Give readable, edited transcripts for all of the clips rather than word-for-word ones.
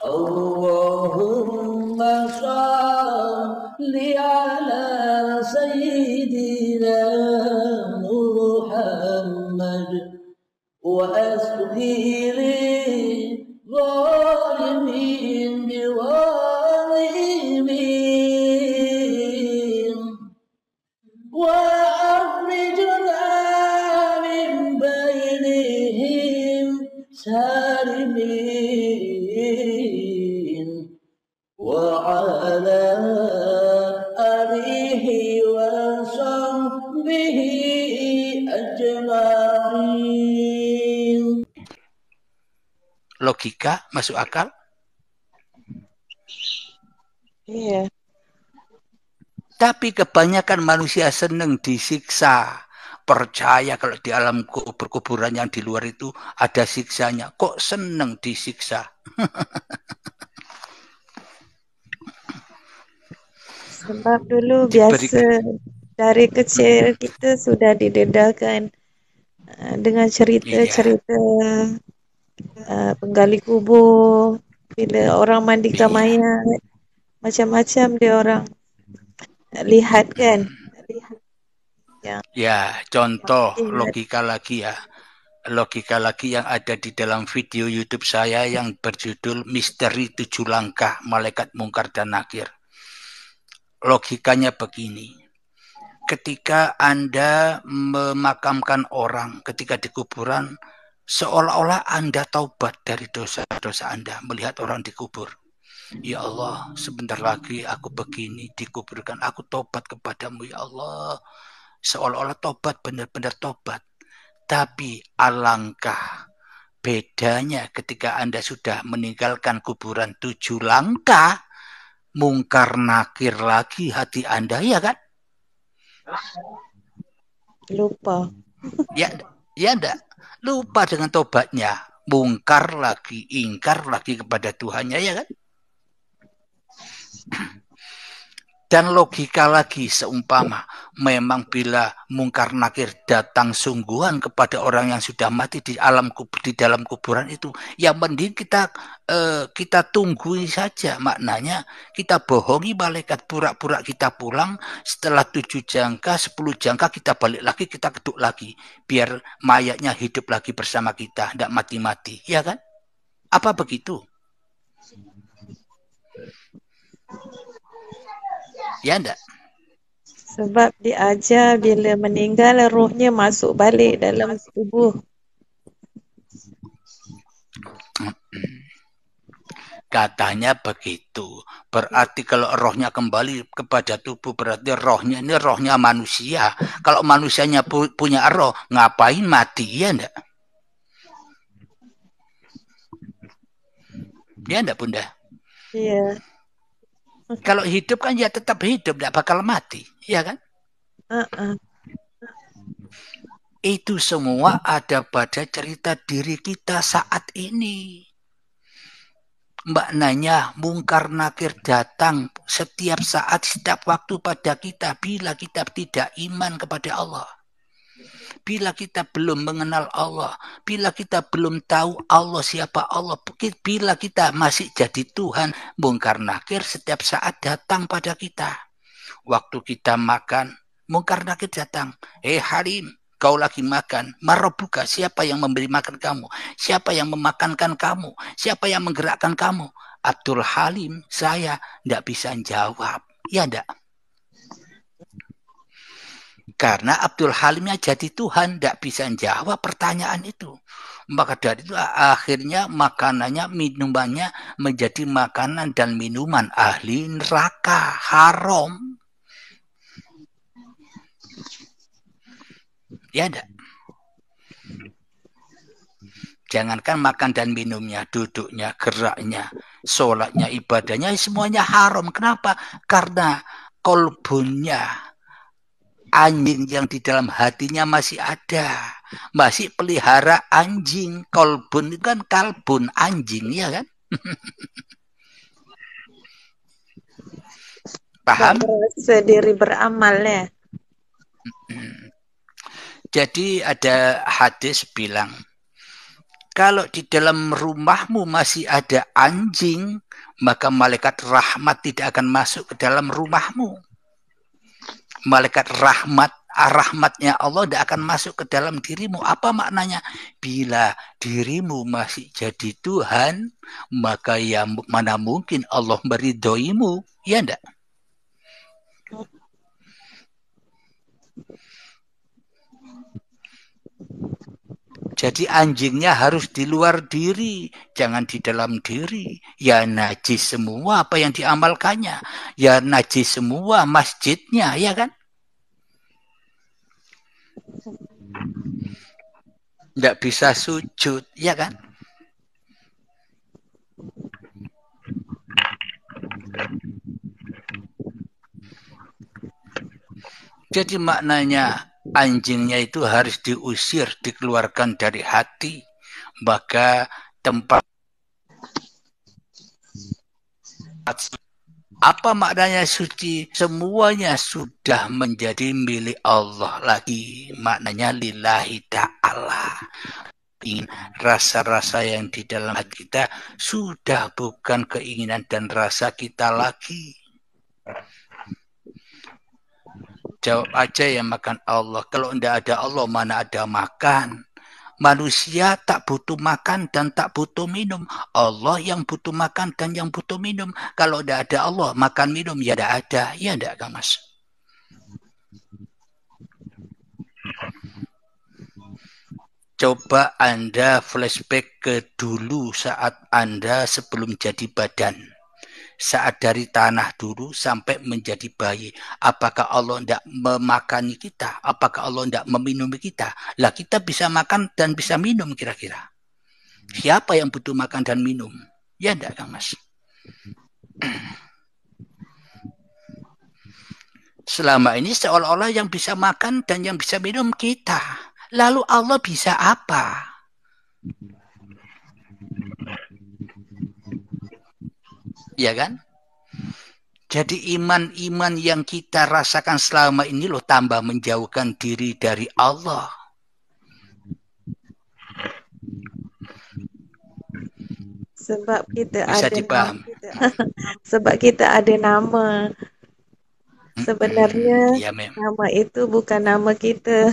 Allahumma shalli ala sayyidina Muhammad wa asghiri zalimin biwalimin wa akhrijna min bainihim salimin wa ala alihi wa sahbihi ajma'in. Logika masuk akal? Iya. Tapi kebanyakan manusia senang disiksa. Percaya kalau di alam kuburan yang di luar itu ada siksanya. Kok senang disiksa? Sebab dulu biasa dari kecil kita sudah didedahkan dengan cerita-cerita penggali kubur. Bila orang mandikan mayat, macam-macam dia orang lihat kan. Ya, contoh logika lagi ya. Logika lagi yang ada di dalam video YouTube saya yang berjudul Misteri 7 Langkah Malaikat Mungkar dan Nakir. Logikanya begini. Ketika Anda memakamkan orang ketika di kuburan, seolah-olah Anda taubat dari dosa-dosa Anda melihat orang dikubur. Ya Allah, sebentar lagi aku begini dikuburkan, aku tobat kepadamu ya Allah. Seolah-olah tobat, benar-benar tobat. Tapi alangkah bedanya ketika Anda sudah meninggalkan kuburan 7 langkah, mungkar nakir lagi hati Anda, ya kan? Lupa. Ya enggak. Lupa dengan tobatnya. Mungkar lagi, ingkar lagi kepada Tuhannya, ya kan? Dan logika lagi seumpama memang bila mungkar nakir datang sungguhan kepada orang yang sudah mati di dalam kuburan itu, yang mending kita tungguin saja. Maknanya kita bohongi malaikat, pura-pura kita pulang, setelah 7 jangka 10 jangka kita balik lagi, kita keduk lagi biar mayatnya hidup lagi bersama kita, tidak mati-mati, ya kan? Apa begitu? Ya enggak? Sebab diajar bila meninggal rohnya masuk balik dalam tubuh. Katanya begitu. Berarti kalau rohnya kembali kepada tubuh, berarti rohnya ini rohnya manusia. Kalau manusianya punya roh, ngapain mati, ya enggak? Ya enggak, Bunda? Iya. Kalau hidup kan ya tetap hidup, tidak bakal mati, ya kan? Itu semua ada pada cerita diri kita saat ini. Maknanya mungkar nakir datang setiap saat, setiap waktu pada kita bila kita tidak iman kepada Allah. Bila kita belum mengenal Allah, bila kita belum tahu Allah siapa Allah, bila kita masih jadi Tuhan, mungkar nakir setiap saat datang pada kita. Waktu kita makan, mungkar nakir datang. Halim, kau lagi makan. Marobuka, siapa yang memberi makan kamu? Siapa yang memakankan kamu? Siapa yang menggerakkan kamu? Abdul Halim, saya tidak bisa jawab. Ya enggak? Karena Abdul Halimnya jadi Tuhan, tidak bisa jawab pertanyaan itu. Maka dari itu akhirnya makanannya, minumannya menjadi makanan dan minuman ahli neraka, haram. Ya enggak? Jangankan makan dan minumnya, duduknya, geraknya, sholatnya, ibadahnya, semuanya haram. Kenapa? Karena kolbunnya, anjing yang di dalam hatinya masih ada, masih pelihara anjing. Kolbun itu kan kalbun, anjing, ya kan? Paham? Merasa diri beramal ya. Jadi ada hadis bilang, Kalau di dalam rumahmu masih ada anjing, maka malaikat rahmat tidak akan masuk ke dalam rumahmu. Malaikat rahmatnya Allah tidak akan masuk ke dalam dirimu. Apa maknanya? Bila dirimu masih jadi Tuhan, maka ya mana mungkin Allah meridhoimu, ya enggak? Jadi anjingnya harus di luar diri, jangan di dalam diri. Ya najis semua apa yang diamalkannya. Ya najis semua masjidnya, ya kan? Tidak bisa sujud, ya kan? Jadi maknanya anjingnya itu harus diusir, dikeluarkan dari hati. Maka tempat apa maknanya suci? Semuanya sudah menjadi milik Allah lagi. Maknanya lillahi ta'ala. Rasa-rasa yang di dalam hati kita sudah bukan keinginan dan rasa kita lagi. Jawab aja yang makan Allah. Kalau tidak ada Allah, mana ada makan? Manusia tak butuh makan dan tak butuh minum. Allah yang butuh makan dan yang butuh minum. Kalau tidak ada Allah, makan minum ya tidak ada. Ya tidak, Kang Mas. Coba Anda flashback ke dulu saat Anda sebelum jadi badan. Saat dari tanah dulu sampai menjadi bayi. Apakah Allah tidak memakani kita? Apakah Allah tidak meminumi kita? Lah kita bisa makan dan bisa minum kira-kira. Siapa yang butuh makan dan minum? Ya enggak, Kang Mas? Selama ini seolah-olah yang bisa makan dan yang bisa minum kita. Lalu Allah bisa apa? Ya kan? Jadi iman-iman yang kita rasakan selama ini loh tambah menjauhkan diri dari Allah. Sebab kita Bisa ada dipaham. Sebab kita ada nama. Sebenarnya ya, nama itu bukan nama kita.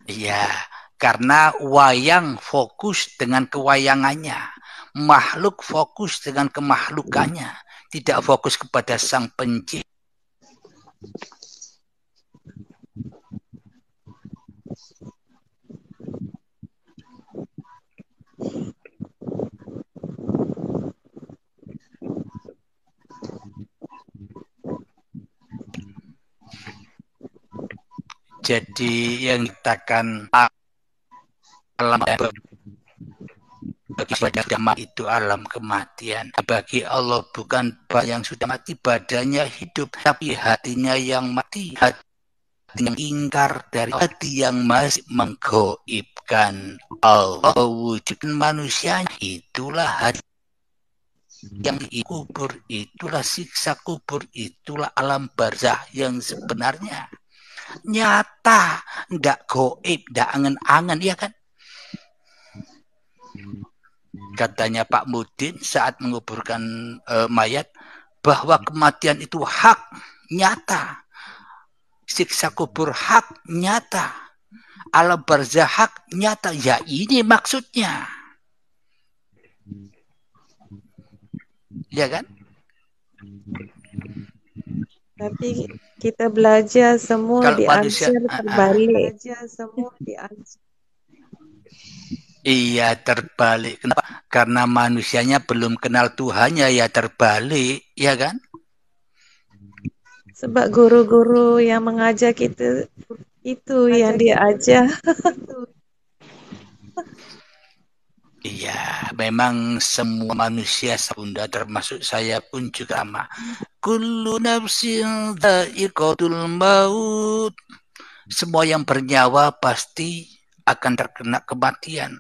Iya, karena wayang fokus dengan kewayangannya. Makhluk fokus dengan kemakhlukannya, tidak fokus kepada sang pencipta. Jadi yang dikatakan alam bagi badan itu alam kematian. Bagi Allah bukan yang sudah mati badannya hidup, tapi hatinya yang mati, hati yang ingkar dari hati yang masih menggoibkan Allah. Wujud manusia itulah hati yang dikubur, itulah siksa kubur, itulah alam barzah yang sebenarnya nyata, ndak goib, ndak angen-angen, ya kan? Katanya Pak Mudin saat menguburkan mayat bahwa kematian itu hak nyata, siksa kubur hak nyata, alam barzah hak nyata. Ya ini maksudnya, ya kan? Tapi kita belajar semua diajar terbalik. Iya terbalik. Kenapa? Karena manusianya belum kenal Tuhannya, ya terbalik, ya kan? Sebab guru-guru yang mengajar kita itu yang dia ajar. Iya, memang semua manusia Bunda, termasuk saya pun juga sama. Kullu nafsin dha'iqatul maut. Semua yang bernyawa pasti akan terkena kematian.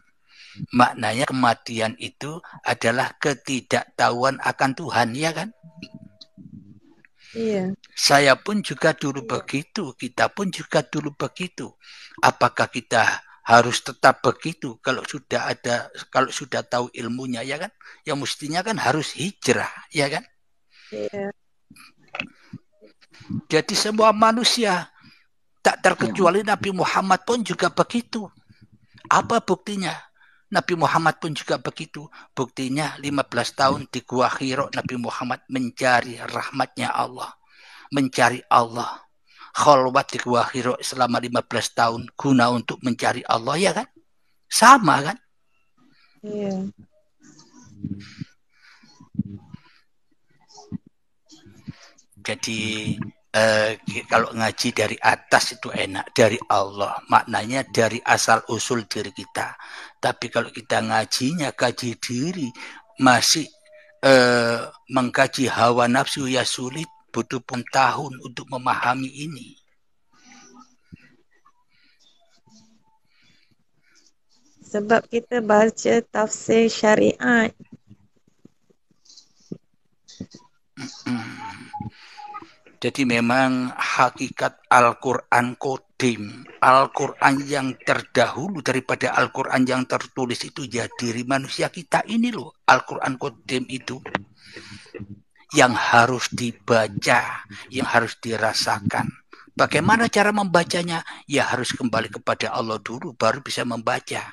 Maknanya kematian itu adalah ketidaktahuan akan Tuhan, ya kan? Iya. Saya pun juga dulu begitu, kita pun juga dulu begitu. Apakah kita harus tetap begitu kalau sudah tahu ilmunya, ya kan? Yang mestinya kan harus hijrah, ya kan? Iya. Jadi semua manusia tak terkecuali Nabi Muhammad pun juga begitu. Apa buktinya? Nabi Muhammad pun juga begitu. Buktinya 15 tahun di Gua Hira Nabi Muhammad mencari rahmatnya Allah. Mencari Allah. Khalwat di Gua Hira selama 15 tahun guna untuk mencari Allah, ya kan? Sama kan? Iya. Jadi kalau ngaji dari atas itu enak, dari Allah, maknanya dari asal usul diri kita. Tapi kalau kita ngajinya kaji diri, masih mengkaji hawa nafsu, ya sulit, butuh pun tahun untuk memahami ini. Sebab kita baca tafsir syariat. Jadi memang hakikat Al-Quran Qadim, Al-Quran yang terdahulu daripada Al-Quran yang tertulis itu ya diri manusia kita ini loh. Al-Quran Qadim itu yang harus dibaca, yang harus dirasakan. Bagaimana cara membacanya? Ya harus kembali kepada Allah dulu baru bisa membaca.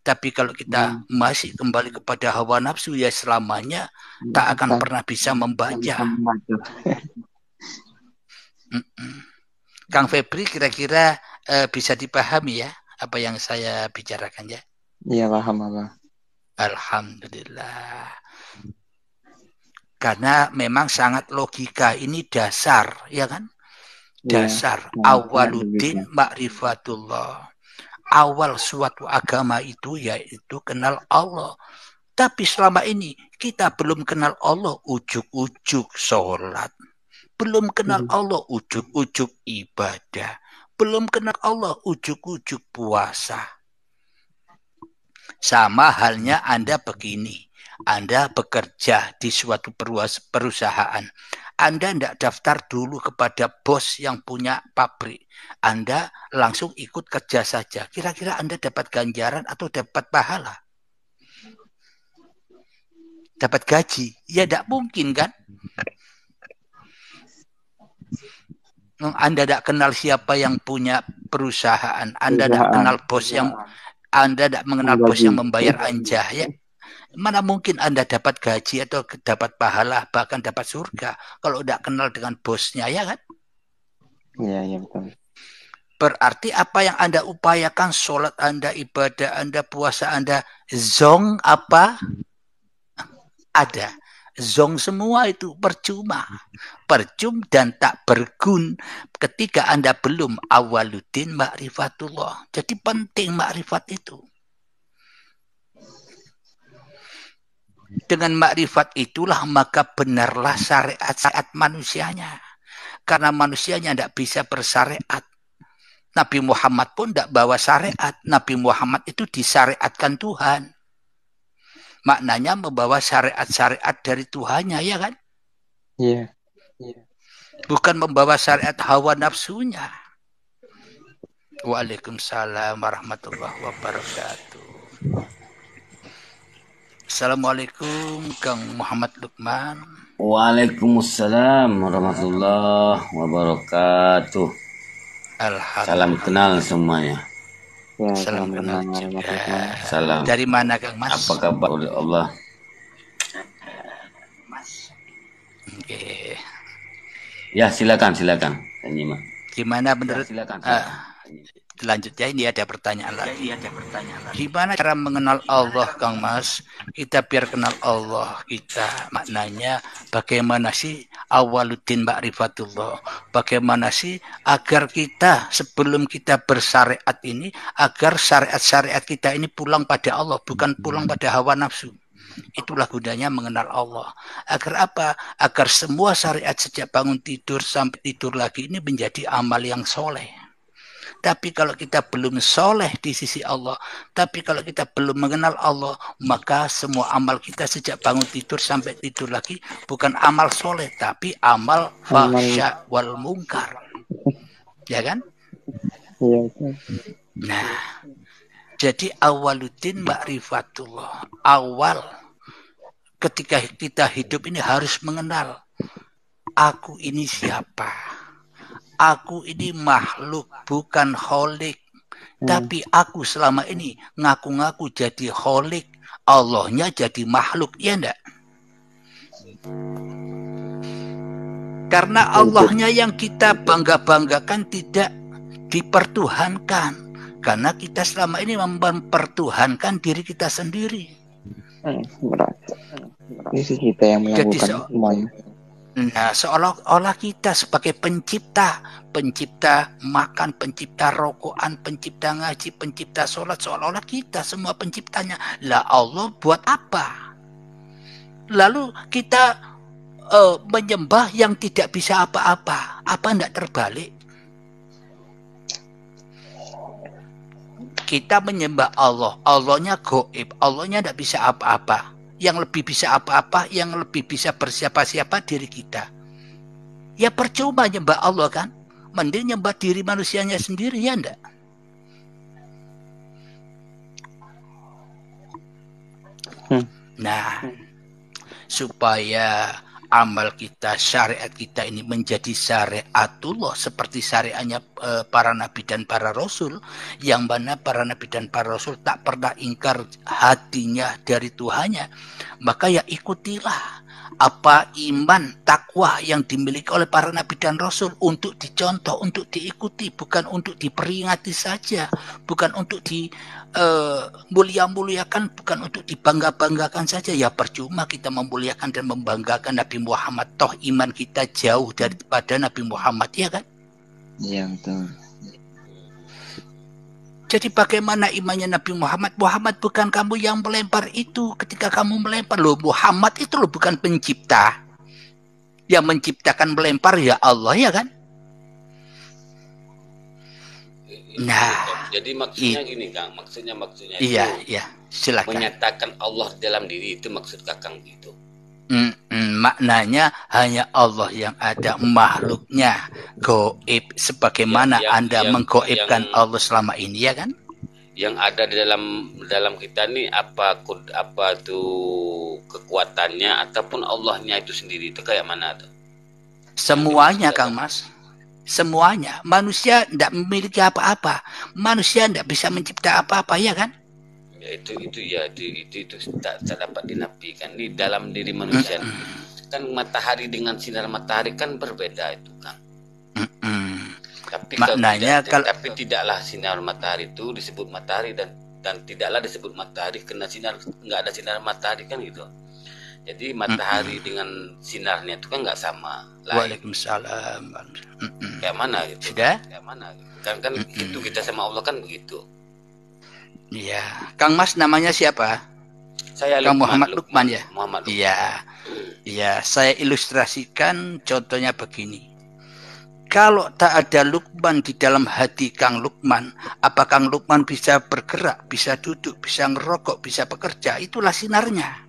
Tapi kalau kita masih kembali kepada hawa nafsu, ya selamanya tak akan pernah bisa membaca. Kang Febri, kira-kira bisa dipahami ya apa yang saya bicarakan ya? Iya, paham Abah. Alhamdulillah. Karena memang sangat logika, ini dasar, ya kan? Dasar. Ya, awaluddin ma'rifatullah. Awal suatu agama itu yaitu kenal Allah. Tapi selama ini kita belum kenal Allah, ujuk-ujuk sholat. Belum kenal Allah, ujuk-ujuk ibadah. Belum kenal Allah, ujuk-ujuk puasa. Sama halnya Anda begini. Anda bekerja di suatu perusahaan. Anda tidak daftar dulu kepada bos yang punya pabrik. Anda langsung ikut kerja saja. Kira-kira Anda dapat ganjaran atau dapat pahala? Dapat gaji? Ya tidak mungkin kan? Anda tidak kenal siapa yang punya perusahaan. Anda tidak kenal bos yang... Anda tidak mengenal bos yang membayar Anda, ya. Mana mungkin Anda dapat gaji atau dapat pahala, bahkan dapat surga kalau tidak kenal dengan bosnya, ya kan? Iya, betul. Berarti apa yang Anda upayakan, sholat Anda, ibadah Anda, puasa Anda, zong apa? Ada. Zong semua itu percuma. Percuma dan tak bergun ketika Anda belum awaluddin ma'rifatullah. Jadi penting makrifat itu. Dengan makrifat itulah maka benarlah syariat manusianya. Karena manusianya tidak bisa bersyariat. Nabi Muhammad pun tidak bawa syariat. Nabi Muhammad itu disyariatkan Tuhan. Maknanya membawa syariat-syariat dari Tuhannya, ya kan? Iya. Bukan membawa syariat hawa nafsunya. Waalaikumsalam warahmatullahi wabarakatuh. Assalamualaikum Kang Muhammad Lukman. Waalaikumsalam warahmatullahi wabarakatuh. Salam kenal semuanya. Ya, salam kenal juga. Salam. Dari mana Kang Mas? Apa kabar oleh Allah? Oke. Ya, silakan Nyimak. Gimana menurut? Ya, silakan. Selanjutnya ini ada pertanyaan lagi. Gimana cara mengenal Allah, Kang Mas? Kita biar kenal Allah kita. Maknanya bagaimana sih awaluddin ma'rifatullah? Bagaimana sih agar kita sebelum kita bersyariat ini, agar syariat-syariat kita ini pulang pada Allah, bukan pulang pada hawa nafsu. Itulah gunanya mengenal Allah. Agar apa? Agar semua syariat sejak bangun tidur sampai tidur lagi ini menjadi amal yang soleh. Tapi kalau kita belum soleh di sisi Allah, tapi kalau kita belum mengenal Allah, maka semua amal kita sejak bangun tidur sampai tidur lagi bukan amal soleh, tapi amal fahsya wal mungkar. Ya kan? Iya. Nah, Jadi awaluddin ma'rifatullah. Awal ketika kita hidup ini harus mengenal aku ini siapa. Aku ini makhluk, bukan kholik. Tapi aku selama ini ngaku-ngaku jadi kholik. Allahnya jadi makhluk, ya enggak? Karena Allahnya yang kita bangga-banggakan tidak dipertuhankan. Karena kita selama ini mempertuhankan diri kita sendiri. Berat. Ini sih kita yang melakukan semuanya. Nah, seolah-olah kita sebagai pencipta makan, pencipta rokokan, pencipta ngaji, pencipta sholat, seolah-olah kita semua penciptanya. Lah Allah buat apa? Lalu kita menyembah yang tidak bisa apa-apa. Apa enggak terbalik? Kita menyembah Allah, Allahnya gaib, Allahnya tidak bisa apa-apa. Yang lebih bisa apa-apa, yang lebih bisa bersiapa-siapa diri kita. Ya percuma nyembah Allah kan? Mending nyembah diri manusianya sendiri, ya enggak? Nah, supaya amal kita, syariat kita ini menjadi syariatullah seperti syariatnya para nabi dan para rasul, yang mana para nabi dan para rasul tak pernah ingkar hatinya dari Tuhannya, maka ya ikutilah apa iman, takwa yang dimiliki oleh para nabi dan rasul untuk dicontoh, untuk diikuti, bukan untuk diperingati saja, bukan untuk mulia-muliakan, bukan untuk dibangga-banggakan saja. Ya percuma kita memuliakan dan membanggakan Nabi Muhammad, toh iman kita jauh daripada Nabi Muhammad, ya kan? Iya, betul. Jadi bagaimana imannya Nabi Muhammad? Muhammad bukan kamu yang melempar itu. Ketika kamu melempar, loh Muhammad itu loh bukan pencipta. Yang menciptakan melempar ya Allah, ya kan? Nah, jadi maksudnya gini Kang, maksudnya iya, itu iya, silakan. menyatakan Allah dalam diri, itu maksud Kakang gitu. Maknanya hanya Allah yang ada, makhluknya gaib, sebagaimana Anda menggaibkan Allah selama ini, ya kan? Yang ada di dalam kita nih apa tuh kekuatannya ataupun Allahnya itu sendiri, itu kayak mana tuh? Semuanya Kang Mas. Semuanya. Manusia tidak memiliki apa-apa. Manusia tidak bisa mencipta apa-apa, ya kan? Ya, itu tak dapat dinafikan di dalam diri manusia. Kan matahari dengan sinar matahari kan berbeda itu kan. Tapi maknanya tapi tidaklah sinar matahari itu disebut matahari dan tidaklah disebut matahari karena nggak ada sinar matahari kan gitu. Jadi matahari dengan sinarnya itu kan nggak sama. Waalaikumsalam. Kayak mana gitu? Sudah? Kayak mana? Gitu. Kan itu kita sama Allah kan begitu. Iya. Kang Mas namanya siapa? Saya Kang Muhammad Lukman ya. Muhammad Lukman. Iya. Iya. Saya ilustrasikan contohnya begini. Kalau tak ada Lukman di dalam hati Kang Lukman, apa Kang Lukman bisa bergerak, bisa duduk, bisa ngerokok, bisa bekerja? Itulah sinarnya.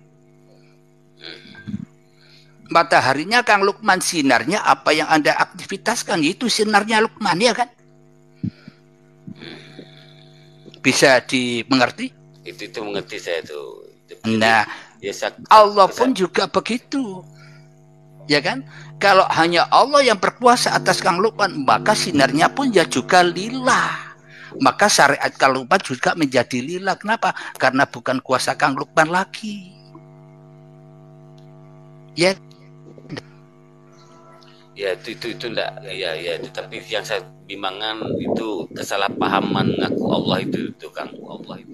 Mataharinya Kang Lukman, sinarnya apa yang Anda aktivitaskan, itu sinarnya Lukman, ya kan? Bisa dimengerti? Itu mengerti saya tuh. Nah, Allah pun juga begitu, ya kan? Kalau hanya Allah yang berkuasa atas Kang Lukman, maka sinarnya pun ya juga lillah. Maka syariat Kang Lukman juga menjadi lillah. Kenapa? Karena bukan kuasa Kang Lukman lagi. Ya. Ya itu enggak, ya tapi yang saya bimbangkan itu kesalahpahaman ngaku Allah itu Kang, Allah itu.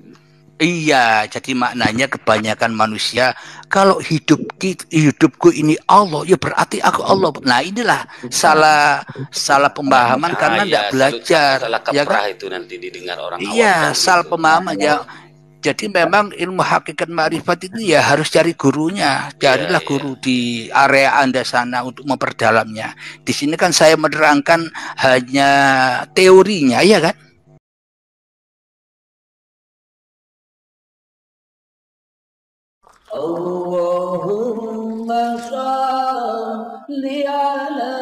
Iya, jadi maknanya kebanyakan manusia kalau hidupku ini Allah, ya berarti aku Allah. Nah, inilah salah pemahaman karena tidak belajar. Salah kaprah ya, itu nanti didengar orang awam. Iya, salah gitu. pemahaman ya. Jadi memang ilmu hakikat ma'rifat itu ya harus cari gurunya. Carilah guru di area Anda sana untuk memperdalamnya. Di sini kan saya menerangkan hanya teorinya, ya kan? Allahumma shalli ala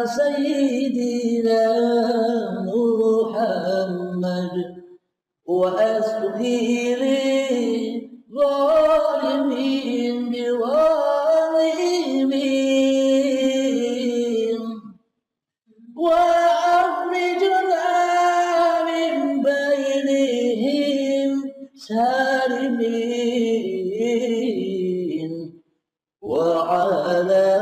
sayyidina Muhammad wa وأسقي للظالمين بظالمين وأخرجنا من بينهم سالمين وعلى